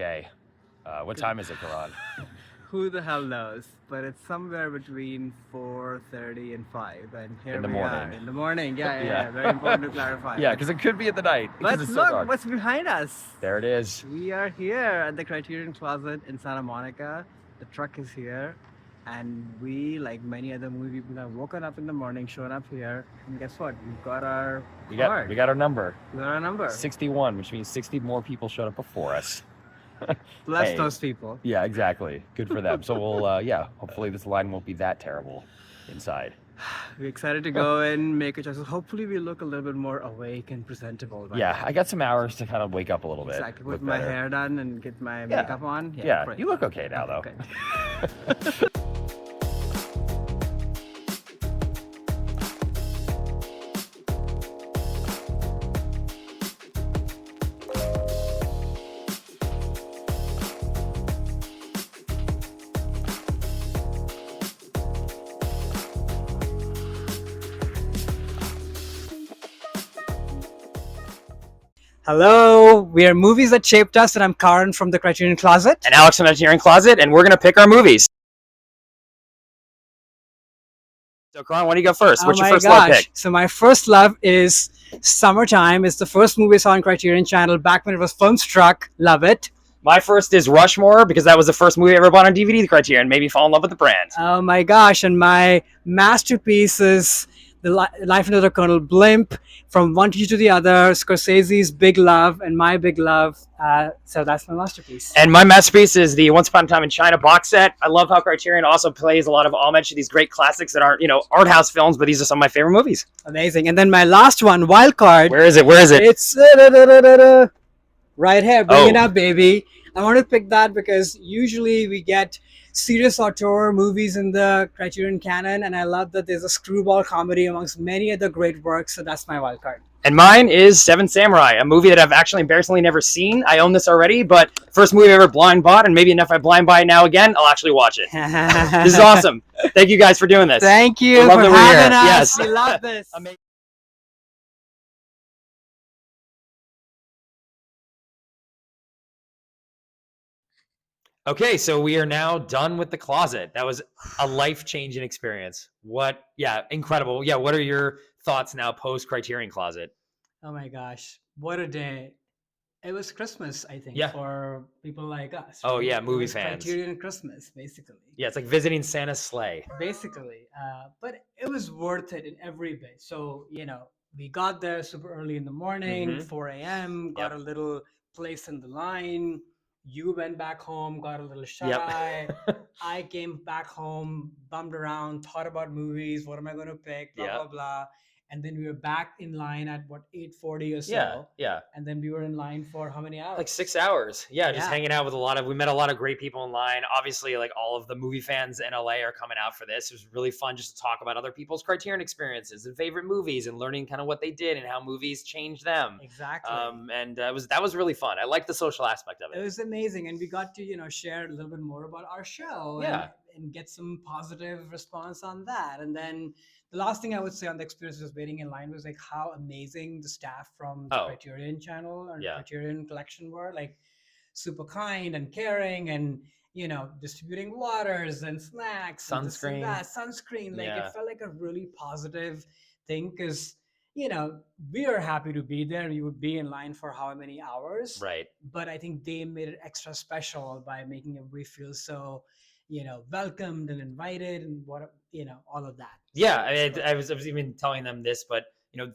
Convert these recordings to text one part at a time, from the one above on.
day. What time is it, Karan? Who the hell knows? But it's somewhere between 4:30 and 5, and here In the we morning. are in the morning. Yeah. Yeah. Very important to clarify. Yeah, because it could be at the night. But It's so look, dark. what's behind us? There it is. We are here at the Criterion Closet in Santa Monica. The truck is here, and we, like many other movie people, have woken up in the morning, shown up here, and guess what? We've got our card. We got our number. We got our number. 61, which means 60 more people showed up before us. Bless Hey. those people. Yeah, exactly. Good for them. So we'll, hopefully this line won't be that terrible inside. We're excited to go and make a choice. Hopefully we look a little bit more awake and presentable. Yeah, I got some hours to kind of wake up a little bit. Exactly. With Look my better. hair done and get my makeup on. Yeah, great. you look okay now, though. Good. Hello, we are Movies That Shaped Us, and I'm Karan from the Criterion Closet. And Alex from the Criterion Closet, and we're going to pick our movies. So, Karan, why do you go first? What's your first love pick? So my first love is Summertime. It's the first movie I saw on Criterion Channel back when it was Filmstruck. Love it. My first is Rushmore, because that was the first movie I ever bought on DVD, the Criterion. Made me fall in love with the brand. Oh my gosh, and my masterpiece is The Life and Death of Colonel Blimp, From One Teacher to the Other, Scorsese's Big Love, and my big love. So that's my masterpiece. And my masterpiece is the Once Upon a Time in China box set. I love how Criterion also plays a lot of homage to these great classics that aren't, art house films, but these are some of my favorite movies. Amazing. And then my last one, Wild Card. Where is it? Where is it? It's right here. Bring it up, baby. I want to pick that because usually we get serious auteur movies in the Criterion canon, and I love that there's a screwball comedy amongst many other great works, so that's my wild card. And mine is Seven Samurai, a movie that I've actually embarrassingly never seen. I own this already, but first movie I ever blind bought, and maybe if I blind buy it now again, I'll actually watch it. This is awesome. Thank you guys for doing this. Thank you love for that we're here. having us. Yes. We love this. Amazing. Okay, so we are now done with the closet. That was a life-changing experience. Incredible. Yeah, what are your thoughts now post Criterion Closet? Oh my gosh, what a day. It was Christmas, I think, for people like us. Oh, yeah, movie it was fans. Criterion Christmas, basically. Yeah, it's like visiting Santa's sleigh. Basically. But it was worth it in every bit. So, we got there super early in the morning, 4 a.m., got a little place in the line. You went back home, got a little shy. I came back home, bummed around, thought about movies. What am I going to pick? Blah, blah, blah. And then we were back in line at 8:40 or so. Yeah. And then we were in line for how many hours? Like 6 hours. Yeah, just hanging out with we met a lot of great people in line. Obviously, like all of the movie fans in LA are coming out for this. It was really fun just to talk about other people's Criterion experiences and favorite movies and learning kind of what they did and how movies changed them. Exactly. And that was really fun. I liked the social aspect of it. It was amazing. And we got to, share a little bit more about our show and get some positive response on that. And then the last thing I would say on the experience was waiting in line was like how amazing the staff from the Criterion channel and Criterion collection were, like super kind and caring and, distributing waters and snacks. Sunscreen. Sunscreen. Like it felt like a really positive thing because, we are happy to be there. We would be in line for how many hours. Right. But I think they made it extra special by making everybody feel so, welcomed and invited and all of that. Yeah, I was even telling them this, but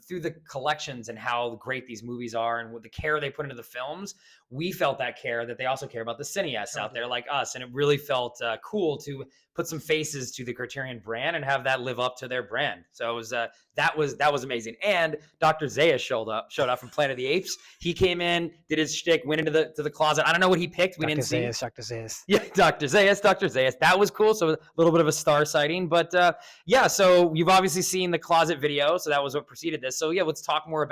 through the collections and how great these movies are and with the care they put into the films, we felt that care that they also care about the cineasts out there like us, and it really felt cool to put some faces to the Criterion brand and have that live up to their brand. So it was that was amazing. And Dr. Zayas showed up from Planet of the Apes. He came in, did his shtick, went into the closet. I don't know what he picked. We didn't see. Dr. Zayas. Yeah, Dr. Zayas. That was cool. So a little bit of a star sighting, but so you've obviously seen the closet video. So that was what preceded this. So yeah, let's talk more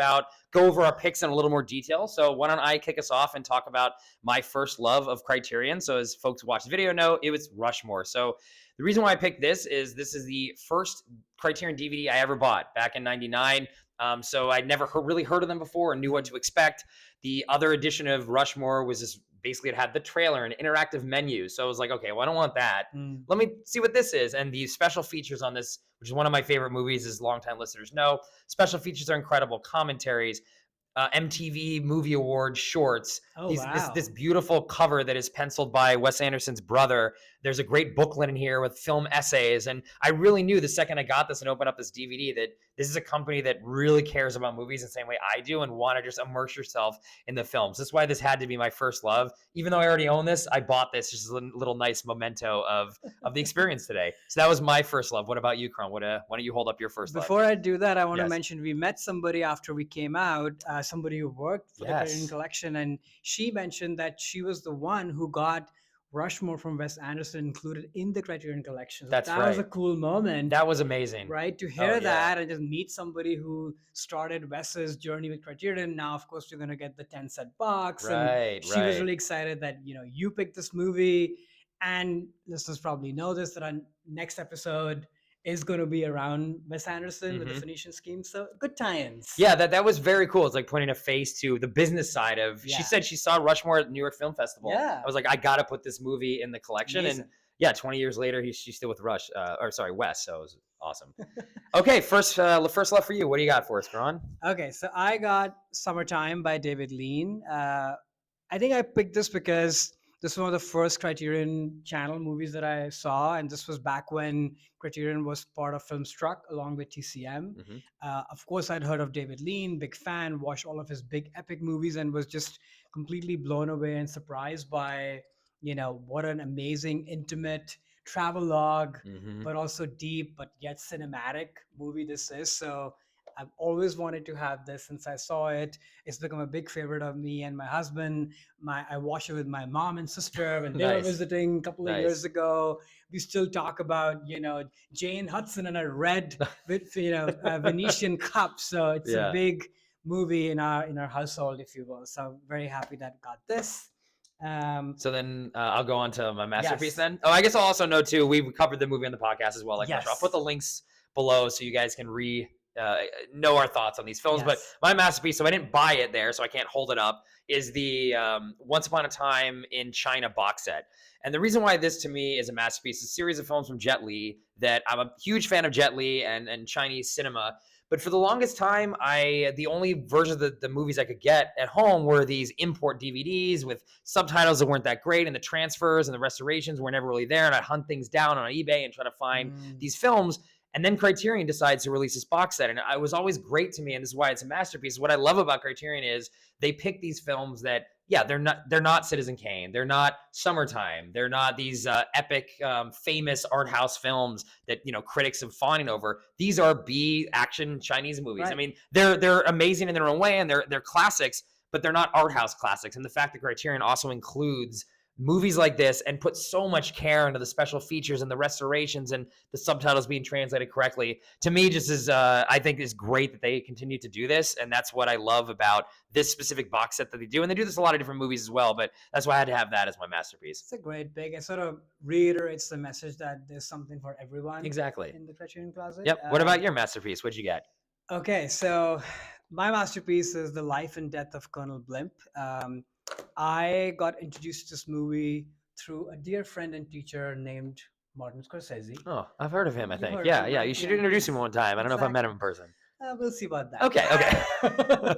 go over our picks in a little more detail. So why don't I kick us off and talk about my first love of Criterion. So as folks watch the video know, it was Rushmore. So the reason why I picked this is the first Criterion DVD I ever bought back in '99. So I'd never really heard of them before and knew what to expect. The other edition of Rushmore was just basically it had the trailer and interactive menu. So I was like, okay, well, I don't want that. Let me see what this is. And the special features on this, which is one of my favorite movies, as longtime listeners know, special features are incredible. Commentaries, MTV Movie Award shorts. Oh, wow. This beautiful cover that is penciled by Wes Anderson's brother. There's a great booklet in here with film essays. And I really knew the second I got this and opened up this DVD that this is a company that really cares about movies the same way I do and want to just immerse yourself in the films. That's why this had to be my first love. Even though I already own this, I bought this just a little nice memento of the experience today. So that was my first love. What about you, Kron? Why don't you hold up your first love? Before I do that, I want to Yes. mention we met somebody after we came out, somebody who worked for the Yes. Criterion Collection, and she mentioned that she was the one who got Rushmore from Wes Anderson included in the Criterion Collection. So That's that was a right. cool moment, That was amazing. right? To Oh, hear yeah. that and just meet somebody who started Wes's journey with Criterion. Now, of course, you're going to get the 10 set box. And Right, she was right. really excited that, you picked this movie. And listeners probably know this, that our next episode is going to be around Wes Anderson with the Mhm. Phoenician scheme. So good tie-ins. Yeah, that was very cool. It's like putting a face to the business side of. Yeah. She said she saw Rushmore at the New York Film Festival. Yeah. I was like, I gotta put this movie in the collection. Amazing. And yeah, 20 years later, she's still with Wes. So it was awesome. Okay, first love for you. What do you got for us, Ron? Okay, so I got Summertime by David Lean. I think I picked this because this was one of the first Criterion Channel movies that I saw, and this was back when Criterion was part of Filmstruck along with TCM. Mhm. Of course, I'd heard of David Lean, big fan, watched all of his big epic movies, and was just completely blown away and surprised by, what an amazing, intimate travelogue, Mhm. but also deep, but yet cinematic movie this is. So I've always wanted to have this since I saw it. It's become a big favorite of me and my husband. I watched it with my mom and sister when they were Nice. visiting a couple of Nice. years ago. We still talk about, Jane Hudson and a red, Venetian cup. So it's Yeah. a big movie in our household, if you will. So I'm very happy that I got this. So then I'll go on to my masterpiece Yes. then. Oh, I guess I'll also know too, we covered the movie on the podcast as well. Like Yes. I'll put the links below so you guys can know our thoughts on these films. But Yes. my masterpiece, so I didn't buy it there, so I can't hold it up, is the Once Upon a Time in China box set. And the reason why this to me is a masterpiece is a series of films from Jet Li that I'm a huge fan of Jet Li and Chinese cinema. But for the longest time, the only versions of the movies I could get at home were these import DVDs with subtitles that weren't that great, and the transfers and the restorations were never really there. And I'd hunt things down on eBay and try to find these films. And then Criterion decides to release this box set, and it was always great to me. And this is why it's a masterpiece. What I love about Criterion is they pick these films that, yeah, they're not Citizen Kane, they're not Summertime, they're not these epic, famous art house films that critics have fawning over. These are B action Chinese movies. Right. I mean, they're amazing in their own way, and they're classics, but they're not art house classics. And the fact that Criterion also includes movies like this and put so much care into the special features and the restorations and the subtitles being translated correctly, to me just is I think is great that they continue to do this. And that's what I love about this specific box set that they do. And they do this in a lot of different movies as well, but that's why I had to have that as my masterpiece. It's a great pick. It sort of reiterates the message that there's something for everyone Exactly. in the Criterion Closet. Yep. What about your masterpiece? What'd you get? Okay, so my masterpiece is The Life and Death of Colonel Blimp. I got introduced to this movie through a dear friend and teacher named Martin Scorsese. Oh, I've heard of him, I You've think. heard of Yeah, him, yeah. right? You should Yeah. introduce him one time. I don't know if I met him in person. We'll see about that. Okay, okay.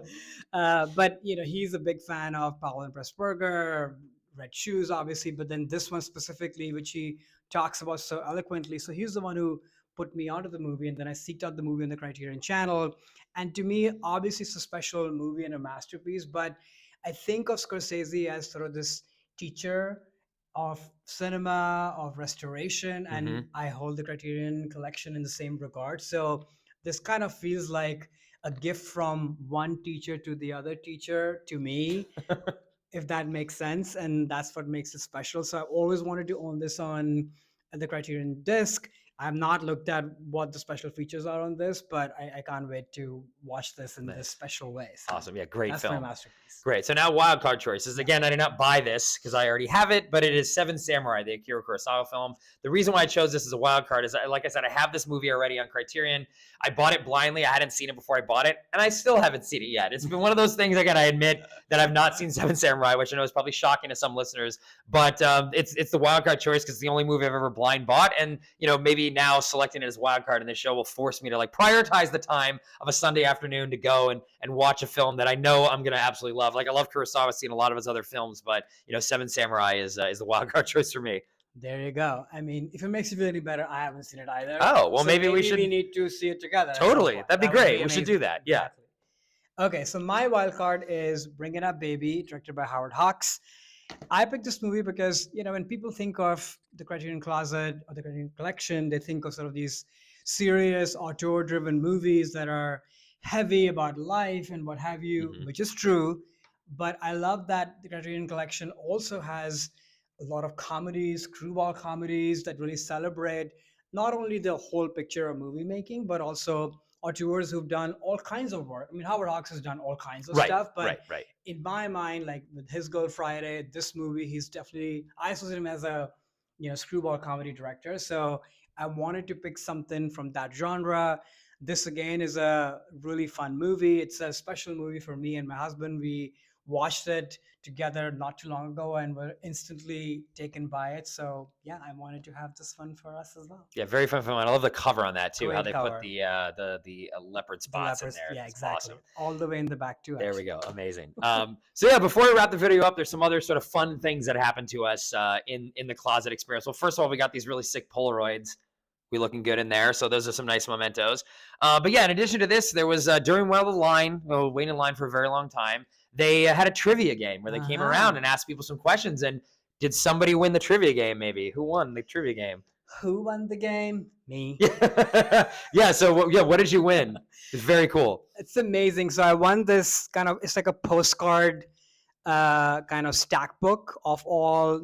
But he's a big fan of Powell and Pressburger, Red Shoes, obviously, but then this one specifically, which he talks about so eloquently. So he's the one who put me onto the movie, and then I seeked out the movie on the Criterion Channel. And to me, obviously, it's a special movie and a masterpiece. But I think of Scorsese as sort of this teacher of cinema, of restoration, and Mhm. I hold the Criterion collection in the same regard. So this kind of feels like a gift from one teacher to the other teacher to me, if that makes sense. And that's what makes it special. So I always wanted to own this on the Criterion disc. I've not looked at what the special features are on this, but I can't wait to watch this in this Nice. special way. So Awesome. Yeah, great that's film. my masterpiece. Great. So now wildcard choices. Again, I did not buy this because I already have it, but it is Seven Samurai, the Akira Kurosawa film. The reason why I chose this as a wildcard is, like I said, I have this movie already on Criterion. I bought it blindly. I hadn't seen it before I bought it, and I still haven't seen it yet. It's been one of those things, again, I admit that I've not seen Seven Samurai, which I know is probably shocking to some listeners, but it's the wildcard choice because it's the only movie I've ever blind bought, and maybe now selecting it as wildcard in this show will force me to like prioritize the time of a Sunday afternoon to go and watch a film that I know I'm going to absolutely love. Like I love Kurosawa, I've seen a lot of his other films, but Seven Samurai is the wildcard choice for me. There you go. I mean, if it makes you feel any better, I haven't seen it either. Oh, well, So maybe we should. We need to see it together. Totally. That'd be That would great. We should do amazing. that. Yeah. Exactly. Okay, so my wild card is Bring It Up Baby, directed by Howard Hawks. I picked this movie because, when people think of the Criterion Closet or the Criterion Collection, they think of sort of these serious auteur-driven movies that are heavy about life and what have you, which is true. But I love that the Criterion Collection also has a lot of comedies, screwball comedies that really celebrate not only the whole picture of movie making, but also auteurs who've done all kinds of work. I mean, Howard Hawks has done all kinds of stuff, but right. in my mind, like with His Girl Friday, this movie, he's definitely, I associate him as a screwball comedy director. So I wanted to pick something from that genre. This again is a really fun movie. It's a special movie for me and my husband. We watched it together not too long ago and were instantly taken by it. So yeah, I wanted to have this fun for us as well. Yeah, very fun film. I love the cover on that too. Great how they cover. put the leopard spots in there. Yeah, It's exactly. awesome. All the way in the back too. There we go. Amazing. So yeah, before we wrap the video up, there's some other sort of fun things that happened to us in the closet experience. Well, first of all, we got these really sick Polaroids. We looking good in there. So those are some nice mementos. But yeah, in addition to this, there was during one of the waiting in line for a very long time, they had a trivia game where they came around and asked people some questions. And did somebody win the trivia game maybe? Who won the trivia game? Who won the game? Me. Yeah. So what did you win? It's very cool. It's amazing. So I won this it's like a postcard kind of stack book of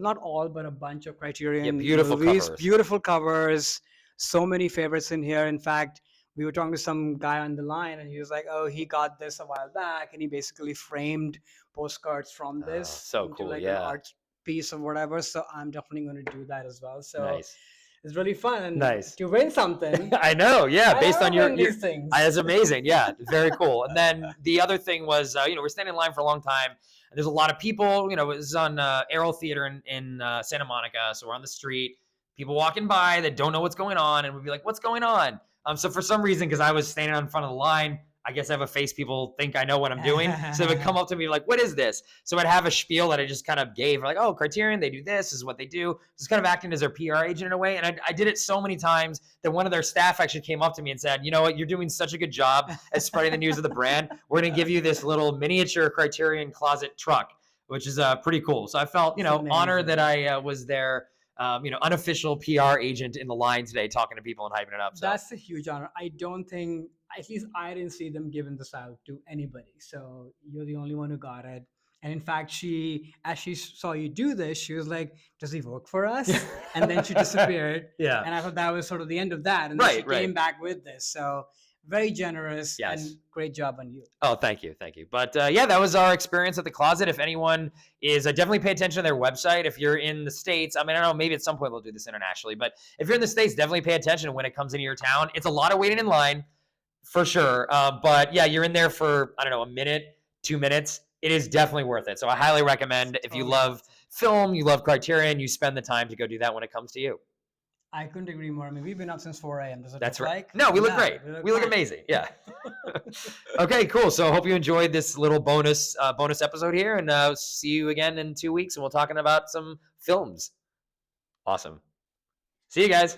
not all, but a bunch of Criterion beautiful movies. covers. Beautiful covers. So many favorites in here. In fact, we were talking to some guy on the line and he was like, oh, he got this a while back. And he basically framed postcards from this. So into cool. like Yeah. an art piece or whatever. So I'm definitely going to do that as well. So Nice. it's really fun. And Nice. to win something. I know. Yeah. Based on your these things. That's amazing. Yeah. Very cool. And then the other thing was, we're standing in line for a long time. And there's a lot of people. It was on Arrow Theater in Santa Monica. So we're on the street. People walking by that don't know what's going on. And we'd be like, what's going on? So for some reason, because I was standing in front of the line, I guess I have a face people think I know what I'm doing. So they would come up to me like, what is this? So I'd have a spiel that I just kind of gave. Like, oh, Criterion, they do this is what they do. Just kind of acting as their PR agent in a way. And I did it so many times that one of their staff actually came up to me and said, you know what, you're doing such a good job at spreading the news of the brand. We're going to give you this little miniature Criterion Closet truck, which is pretty cool. So I felt, honored that I was their unofficial PR agent in the line today, talking to people and hyping it up. So. That's a huge honor. I don't think, at least I didn't see them giving this out to anybody. So you're the only one who got it. And in fact, as she saw you do this, she was like, does he work for us? And then she disappeared. Yeah. And I thought that was sort of the end of that. And then she came back with this. So very generous and great job on you. Oh, thank you. Thank you. But that was our experience at the closet. If anyone is, definitely pay attention to their website. If you're in the States, I mean, I don't know, maybe at some point they'll do this internationally, but if you're in the States, definitely pay attention when it comes into your town. It's a lot of waiting in line for sure. But yeah, you're in there for, I don't know, a minute, 2 minutes. It is definitely worth it. So I highly recommend if you love film, you love Criterion, you spend the time to go do that when it comes to you. I couldn't agree more. I mean, we've been up since 4 a.m. That's right. No, we look great. We look amazing. Yeah. Okay, cool. So I hope you enjoyed this little bonus episode here, and see you again in 2 weeks, and we'll talking about some films. Awesome. See you guys.